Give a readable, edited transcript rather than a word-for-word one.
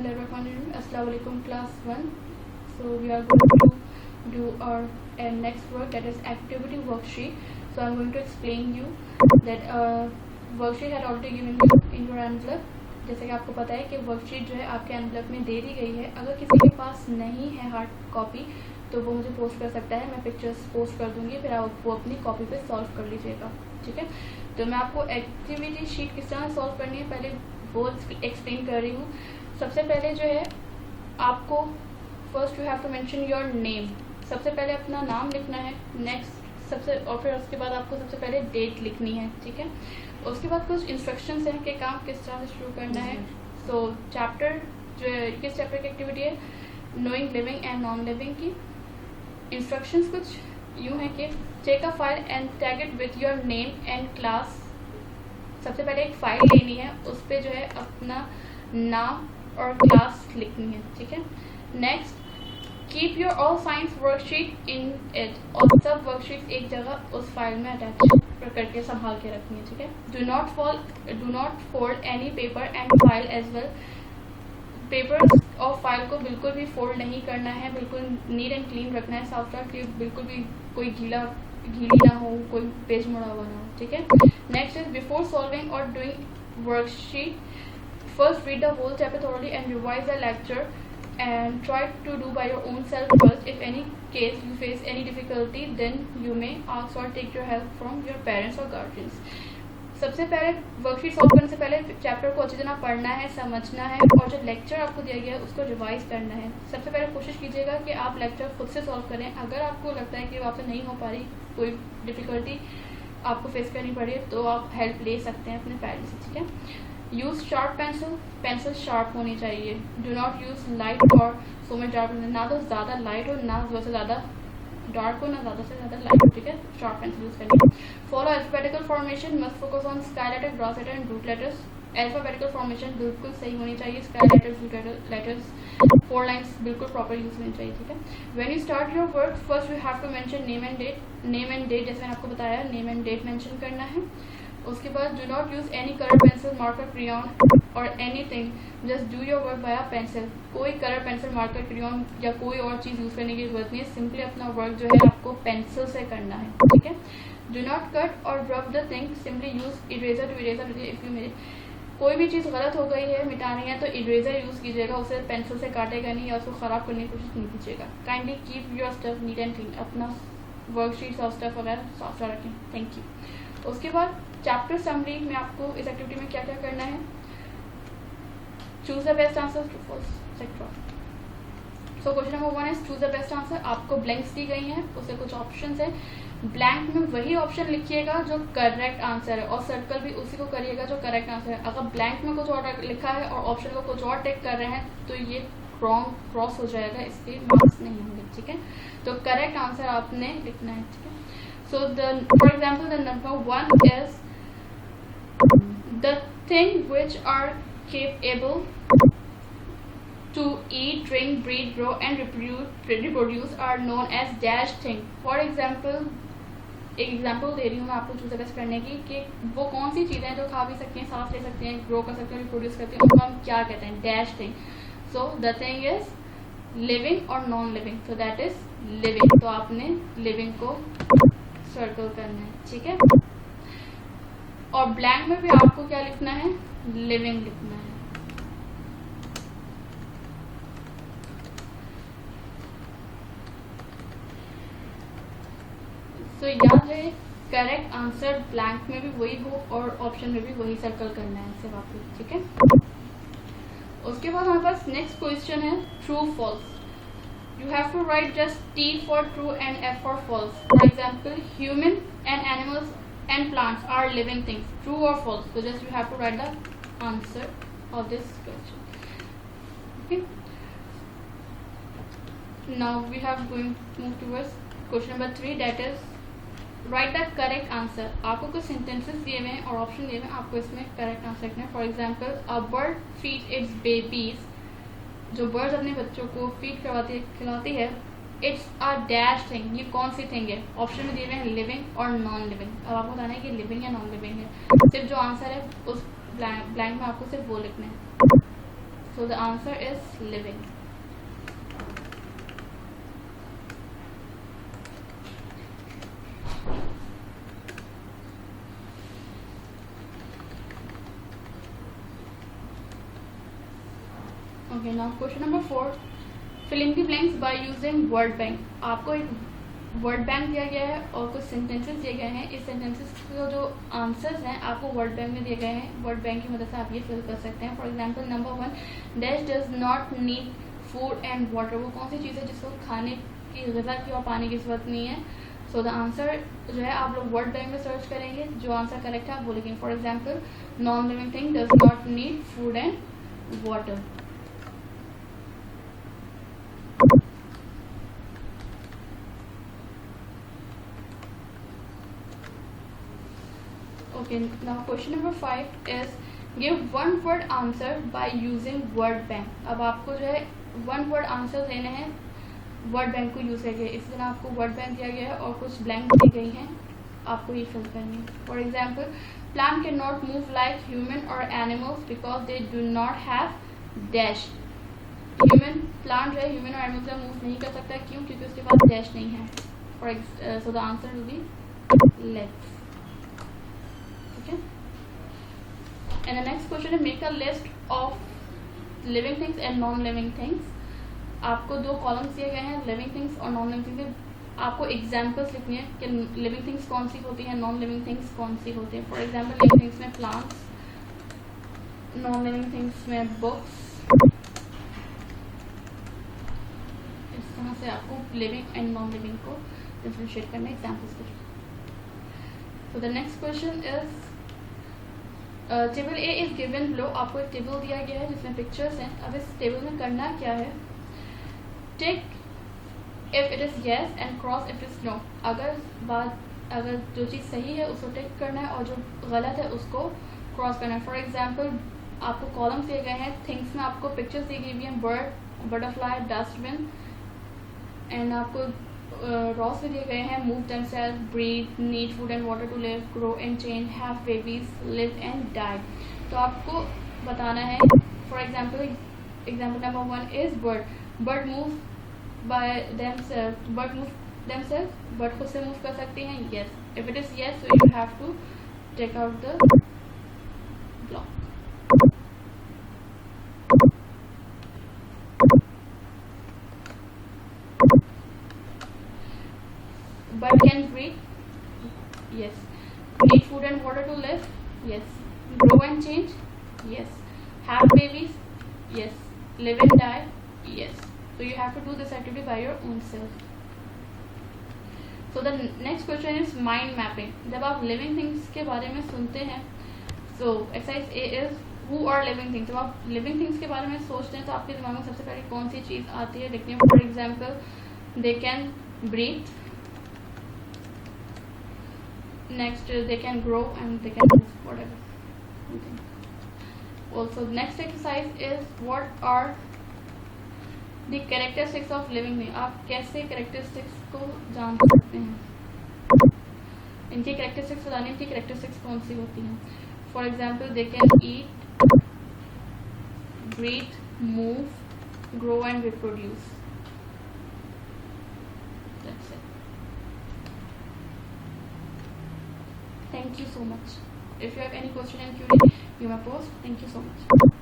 Bismillahirrahmanirrahim. Assalamualaikum class 1. So we are going to do our next work, that is activity worksheet. So I'm going to explain you that worksheet had already given you in your envelope. जैसे कि आपको पता है कि worksheet जो है आपके envelope में दे दी गई है. अगर किसी के पास नहीं है हार्ड कॉपी तो वो मुझे पोस्ट कर सकता है, मैं पिक्चर्स पोस्ट कर दूंगी, फिर आप वो अपनी कॉपी पे सॉल्व कर लीजिएगा. ठीक है, तो मैं आपको एक्टिविटी शीट किस तरह सॉल्व करनी है पहले वो एक्सप्लेन कर रही हूँ. सबसे पहले जो है आपको first you have to mention your name. सबसे पहले अपना नाम लिखना है. नेक्स्ट सबसे और फिर उसके बाद आपको सबसे पहले डेट लिखनी है. ठीक है, उसके बाद कुछ इंस्ट्रक्शंस हैं कि काम किस तरह से शुरू करना है. सो चैप्टर जो है किस चैप्टर की एक्टिविटी है, knowing living and non living की. इंस्ट्रक्शंस कुछ यूँ है कि take a file and tag it with your name and class. सबसे पहले एक फाइल लेनी है, उस पर जो है अपना नाम और क्लास लिखनी है. ठीक है, next keep your all science worksheet in it. और सब वर्कशीट एक जगह उस फाइल में अटैच करके संभाल के रखनी है. ठीक है, do not fold any paper and file as well. Paper और फाइल को बिल्कुल भी फोल्ड नहीं करना है, बिल्कुल नीट एंड क्लीन रखना है, साफ साफ कि बिल्कुल भी कोई गीली ना हो, कोई पेज मुड़ा हुआ ना हो. ठीक है, नेक्स्ट इज बिफोर सॉल्विंग और doing worksheet first read the whole chapter thoroughly and revise the lecture and try to do by your own self first. If any case you face any difficulty then you may ask or take your help from your parents or guardians. सबसे पहले worksheet solve करने से पहले chapter को अच्छी तरह पढ़ना है, समझना है और जो लेक्चर आपको दिया गया है उसको रिवाइज करना है. सबसे पहले कोशिश कीजिएगा कि आप लेक्चर खुद से सॉल्व करें. अगर आपको लगता है कि वो आपसे नहीं हो पा रही, कोई डिफिकल्टी आपको फेस करनी पड़ी तो आप हेल्प ले सकते हैं अपने पेरेंट्स से. ठीक है, यूज शार्प पेंसिल शार्प होनी चाहिए. डू नॉट यूज लाइट और सो मच डार्क, ना तो ज़्यादा लाइट हो ना से ज़्यादा डार्क हो ना ज़्यादा से ज़्यादा लाइट हो. ठीक है, शार्प पेंसिल यूज करनी है. Follow alphabetical formation, must focus on sky letter, grass letter and root letters. Alphabetical formation बिल्कुल सही होनी चाहिए. Sky letters, root letters, 4 lines बिल्कुल प्रॉपर यूज होनी चाहिए. ठीक है, when you start your work first you have to mention name and date. जैसे मैंने आपको बताया नेम एंड डेट मेंशन करना है. उसके बाद do not use any colour pencil, marker, crayon और anything. Just do your work by a pencil. कोई कलर पेंसिल, मार्कर, क्रेयॉन या कोई और चीज़ यूज़ करने की जरूरत नहीं है. सिंपली अपना वर्क जो है आपको पेंसिल से करना है. ठीक है, डू नॉट कट और rub the thing, simply use eraser to eraser if you made. कोई भी चीज़ गलत हो गई है, मिटानी है तो इरेजर यूज़ कीजिएगा, उसे पेंसिल से काटेगा नहीं या उसको ख़राब करने की कोशिश नहीं कीजिएगा. Kindly keep your stuff neat and clean. अपना वर्कशीट और स्टफ वगैरह साफ साफ रखें. Thank you. उसके बाद चैप्टर समरी में आपको इस एक्टिविटी में क्या क्या करना है. Choose the best answer, true false etcetera. So question number 1 is choose the best answer. आपको ब्लैंक्स दी गई हैं, उससे कुछ ऑप्शंस है. ब्लैंक में वही ऑप्शन लिखिएगा जो करेक्ट आंसर है और सर्कल भी उसी को करिएगा जो करेक्ट आंसर है. अगर ब्लैंक में कुछ और लिखा है और ऑप्शन को कुछ और टिक कर रहे हैं तो ये रॉन्ग क्रॉस हो जाएगा, इसके मार्क्स नहीं होंगे. ठीक है, तो करेक्ट आंसर आपने लिखना है. ठीक है, so for example the number 1 is the thing which are capable to eat, drink, breathe, grow and reproduce are known as dash thing. For example, एक एग्जाम्पल दे रही हूँ मैं आपको चूज बेस्ट करने की कि वो कौन सी चीज़ें हैं जो खा भी सकती हैं, सांस ले सकती हैं, ग्रो कर सकती हैं, रिप्रोड्यूस करती हैं, उनको हम क्या कहते हैं, dash thing. So the thing is living और non living. So that is living. तो आपने लिविंग को सर्कल करना है. ठीक है, और ब्लैंक में भी आपको क्या लिखना है, लिविंग लिखना है. तो याद रहे करेक्ट आंसर ब्लैंक में भी वही हो और ऑप्शन में भी वही सर्कल करना है सिर्फ आपको. ठीक है, उसके बाद हमारे पास नेक्स्ट क्वेश्चन है true false. You have to write just T for true and F for false. For example, human and animals and plants are living things. True or false? So just you have to write the answer of this question. Okay. Now we have going to move towards question number 3. That is write the correct answer. आपको कुछ sentences दिए हुए हैं और option दिए हुए हैं, आपको इसमें correct answer लिखना है. For example, a bird feeds its babies. जो बर्ड्स अपने बच्चों को फीड करवाती है, खिलाती है. It's a dash thing. ये कौन सी थिंग है, ऑप्शन में दिए हुए हैं लिविंग और नॉन लिविंग. अब आपको बताना है कि लिविंग या नॉन लिविंग है. सिर्फ जो आंसर है उस ब्लैंक में आपको सिर्फ वो लिखना है. So the answer is living. Okay, now question number 4. Fill in the blanks by using word bank. आपको एक वर्ड बैंक दिया गया है और कुछ सेंटेंसेस दिए गए हैं. इस सेंटेंसेस के जो आंसर्स हैं आपको वर्ड बैंक में दिए गए हैं. वर्ड बैंक की मदद से आप ये फिल कर सकते हैं. For example number 1, dash does not need food and water. वो कौन सी चीज़ है जिसको खाने की, ग़िज़ा की और पानी की ज़रूरत नहीं है. सो द आंसर जो है आप लोग वर्ड बैंक में सर्च करेंगे, जो आंसर करेक्ट है आप बोलेंगे. For example non living thing does not need food and water. Okay, now question number 5 is give one word answer by using word bank. अब आपको जो है one word answer देने हैं word bank को यूज करके. इस तरह आपको word bank दिया गया है और कुछ blank दी गई हैं, आपको ये fill करनी है. For example, plant cannot move like human or animals because they do not have dash. Human plant जो है human और animals का move नहीं कर सकता. क्यों? क्योंकि उसके पास dash नहीं है. So the answer will be legs. Okay. And the next question is make a list of living things and non-living things. आपको दो कॉलम्स दिए गए हैं, लिविंग थिंग्स और नॉन लिविंग थिंग्स. आपको एग्जाम्पल्स लिखनी है कि लिविंग थिंग्स कौन सी होती हैं, नॉन लिविंग थिंग्स कौन सी होती हैं. फॉर एग्जाम्पल लिविंग थिंग्स में प्लांट्स, नॉन लिविंग थिंग्स में बुक्स. इस तरह से आपको लिविंग एंड नॉन लिविंग को डिफरेंशिएट करना है एग्जाम्पल्स के through. So the next question is table A is given below. आपको एक टेबल दिया गया है जिसमें पिक्चर्स हैं. अब इस टेबल में करना क्या है, tick if it is yes and cross if it is no. अगर जो चीज़ सही है उसको टिक करना है और जो गलत है उसको क्रॉस करना है. फॉर एग्जाम्पल आपको कॉलम्स दिए गए हैं. थिंग्स में आपको पिक्चर्स दी गई हैं, बर्ड, बटरफ्लाई, डस्टबिन. एंड आपको रॉस में दिए गए हैं, move themselves, breathe, need food and water to live, grow and change, have babies, live and die. तो आपको बताना है. For example number 1 is bird. Bird move by themselves. Bird खुद से मूव कर सकती हैं. Yes. If it is yes so you have to take out the block. Bird can breathe. Yes. Need food and water to live. Yes. Grow and change. Yes. Have babies. Yes. Live and die. Yes. So you have to do this activity by your own self. So the next question is mind mapping. जब आप living things के बारे में सुनते हैं, so exercise A is who are living things. जब आप living things के बारे में सोचते हैं तो आपके दिमाग में सबसे पहले कौन सी चीज़ आती है लिखने में. For example, they can breathe. Next, they can grow and they can move, whatever. Okay. Also, next exercise is what are the characteristics of living being. आप कैसे characteristics को जान सकते हैं, इनकी characteristics बताने की characteristics कौन सी होती हैं. For example, they can eat, breathe, move, grow and reproduce. That's it. Thank you so much. If you have any question and query, you may post. Thank you so much.